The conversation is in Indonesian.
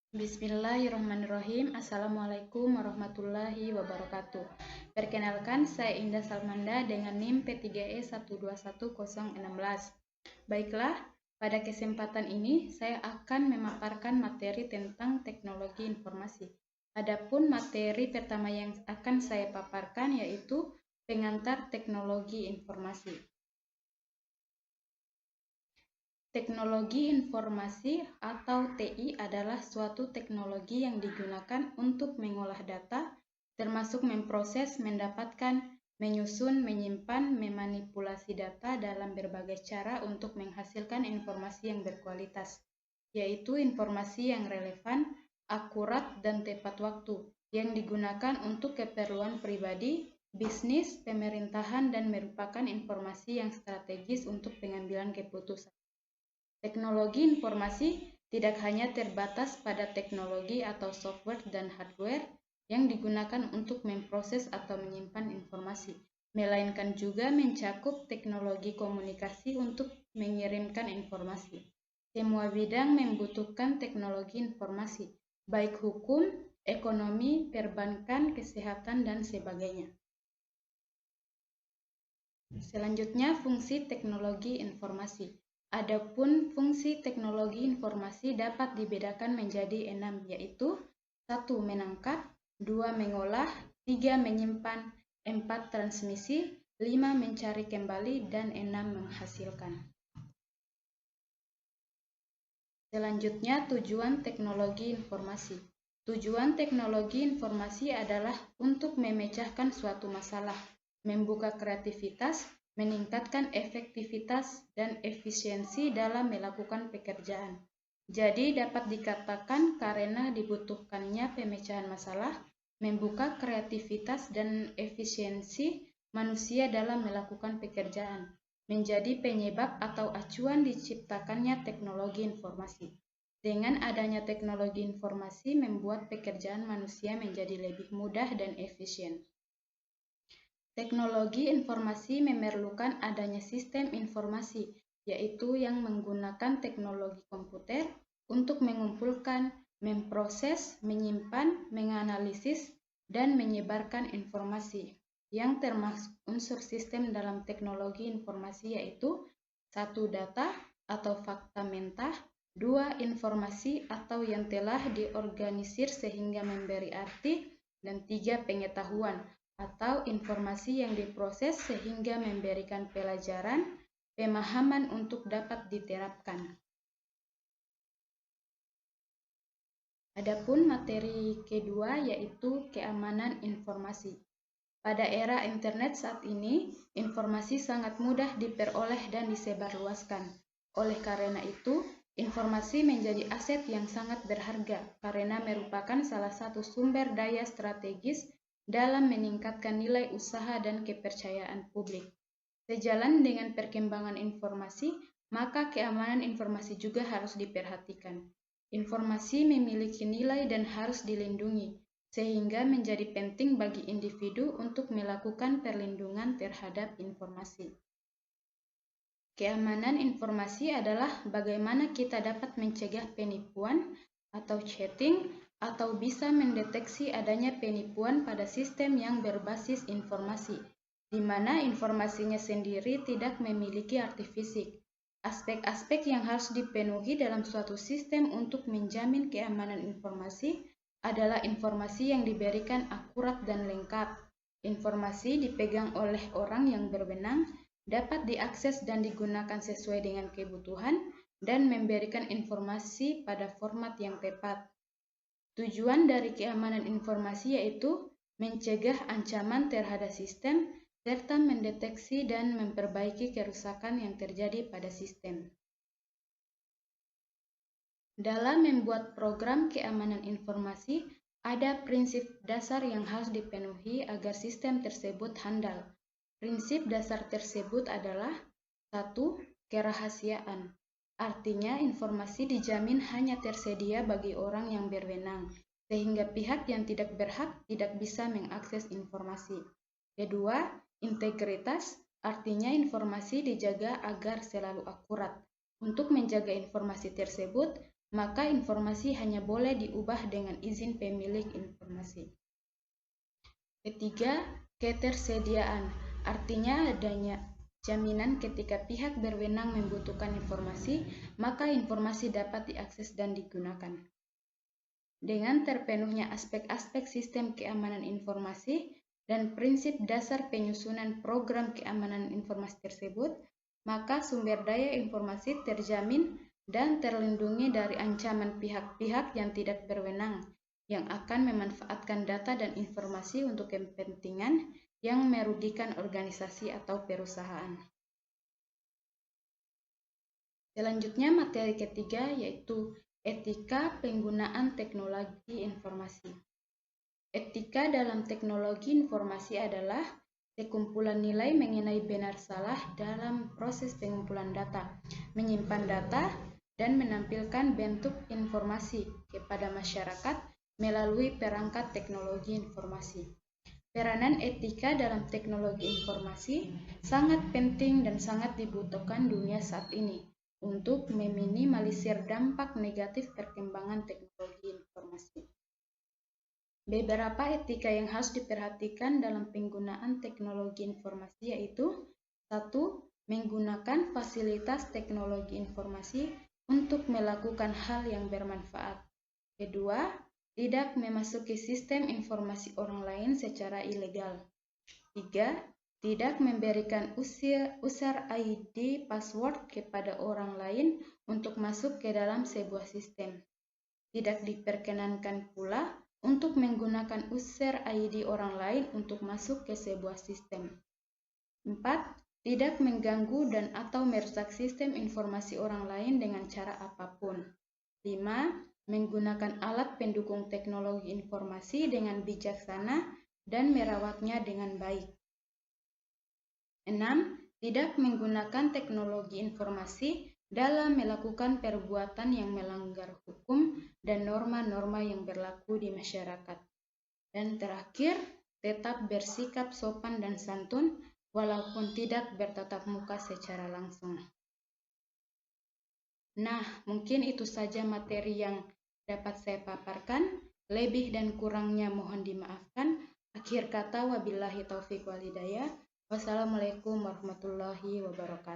Bismillahirrahmanirrahim. Assalamualaikum warahmatullahi wabarakatuh. Perkenalkan, saya Indah Salmanda dengan NIM P3E121016. Baiklah, pada kesempatan ini saya akan memaparkan materi tentang teknologi informasi. Adapun materi pertama yang akan saya paparkan yaitu pengantar teknologi informasi. Teknologi informasi atau TI adalah suatu teknologi yang digunakan untuk mengolah data, termasuk memproses, mendapatkan, menyusun, menyimpan, memanipulasi data dalam berbagai cara untuk menghasilkan informasi yang berkualitas, yaitu informasi yang relevan, akurat, dan tepat waktu, yang digunakan untuk keperluan pribadi, bisnis, pemerintahan, dan merupakan informasi yang strategis untuk pengambilan keputusan. Teknologi informasi tidak hanya terbatas pada teknologi atau software dan hardware yang digunakan untuk memproses atau menyimpan informasi, melainkan juga mencakup teknologi komunikasi untuk mengirimkan informasi. Semua bidang membutuhkan teknologi informasi, baik hukum, ekonomi, perbankan, kesehatan, dan sebagainya. Selanjutnya, fungsi teknologi informasi. Adapun fungsi teknologi informasi dapat dibedakan menjadi 6, yaitu 1. Menangkap, 2. Mengolah, 3. Menyimpan, 4. Transmisi, 5. Mencari kembali, dan 6. Menghasilkan. Selanjutnya, tujuan teknologi informasi. Tujuan teknologi informasi adalah untuk memecahkan suatu masalah, membuka kreativitas, meningkatkan efektivitas dan efisiensi dalam melakukan pekerjaan. Jadi dapat dikatakan karena dibutuhkannya pemecahan masalah, membuka kreativitas dan efisiensi manusia dalam melakukan pekerjaan, menjadi penyebab atau acuan diciptakannya teknologi informasi. Dengan adanya teknologi informasi membuat pekerjaan manusia menjadi lebih mudah dan efisien. Teknologi informasi memerlukan adanya sistem informasi, yaitu yang menggunakan teknologi komputer untuk mengumpulkan, memproses, menyimpan, menganalisis, dan menyebarkan informasi. Yang termasuk unsur sistem dalam teknologi informasi yaitu 1. Data atau fakta mentah, 2. Informasi atau yang telah diorganisir sehingga memberi arti, dan 3. Pengetahuan atau informasi yang diproses sehingga memberikan pelajaran, pemahaman untuk dapat diterapkan. Adapun materi kedua yaitu keamanan informasi. Pada era internet saat ini, informasi sangat mudah diperoleh dan disebarluaskan. Oleh karena itu, informasi menjadi aset yang sangat berharga karena merupakan salah satu sumber daya strategis dalam meningkatkan nilai usaha dan kepercayaan publik. Sejalan dengan perkembangan informasi, maka keamanan informasi juga harus diperhatikan. Informasi memiliki nilai dan harus dilindungi, sehingga menjadi penting bagi individu untuk melakukan perlindungan terhadap informasi. Keamanan informasi adalah bagaimana kita dapat mencegah penipuan atau cheating atau bisa mendeteksi adanya penipuan pada sistem yang berbasis informasi, di mana informasinya sendiri tidak memiliki arti fisik. Aspek-aspek yang harus dipenuhi dalam suatu sistem untuk menjamin keamanan informasi adalah informasi yang diberikan akurat dan lengkap. Informasi dipegang oleh orang yang berwenang, dapat diakses dan digunakan sesuai dengan kebutuhan, dan memberikan informasi pada format yang tepat. Tujuan dari keamanan informasi yaitu mencegah ancaman terhadap sistem, serta mendeteksi dan memperbaiki kerusakan yang terjadi pada sistem. Dalam membuat program keamanan informasi, ada prinsip dasar yang harus dipenuhi agar sistem tersebut handal. Prinsip dasar tersebut adalah 1. Kerahasiaan. Artinya informasi dijamin hanya tersedia bagi orang yang berwenang, sehingga pihak yang tidak berhak tidak bisa mengakses informasi. Kedua, integritas. Artinya informasi dijaga agar selalu akurat. Untuk menjaga informasi tersebut, maka informasi hanya boleh diubah dengan izin pemilik informasi. Ketiga, ketersediaan, artinya adanya jaminan ketika pihak berwenang membutuhkan informasi, maka informasi dapat diakses dan digunakan. Dengan terpenuhnya aspek-aspek sistem keamanan informasi dan prinsip dasar penyusunan program keamanan informasi tersebut, maka sumber daya informasi terjamin dan terlindungi dari ancaman pihak-pihak yang tidak berwenang, yang akan memanfaatkan data dan informasi untuk kepentingan yang merugikan organisasi atau perusahaan. Selanjutnya, materi ketiga yaitu etika penggunaan teknologi informasi. Etika dalam teknologi informasi adalah sekumpulan nilai mengenai benar salah dalam proses pengumpulan data, menyimpan data, dan menampilkan bentuk informasi kepada masyarakat melalui perangkat teknologi informasi. Peranan etika dalam teknologi informasi sangat penting dan sangat dibutuhkan dunia saat ini untuk meminimalisir dampak negatif perkembangan teknologi informasi. Beberapa etika yang harus diperhatikan dalam penggunaan teknologi informasi yaitu 1. Menggunakan fasilitas teknologi informasi untuk melakukan hal yang bermanfaat. 2. Tidak memasuki sistem informasi orang lain secara ilegal. 3. Tidak memberikan user ID password kepada orang lain untuk masuk ke dalam sebuah sistem. Tidak diperkenankan pula untuk menggunakan user ID orang lain untuk masuk ke sebuah sistem. 4. Tidak mengganggu dan atau merusak sistem informasi orang lain dengan cara apapun. 5. Menggunakan alat pendukung teknologi informasi dengan bijaksana dan merawatnya dengan baik. 6. Tidak menggunakan teknologi informasi dalam melakukan perbuatan yang melanggar hukum dan norma-norma yang berlaku di masyarakat. Dan terakhir, tetap bersikap sopan dan santun walaupun tidak bertatap muka secara langsung. Nah, mungkin itu saja materi yang dapat saya paparkan. Lebih dan kurangnya mohon dimaafkan. Akhir kata, wabillahi taufiq wal hidayah. Wassalamualaikum warahmatullahi wabarakatuh.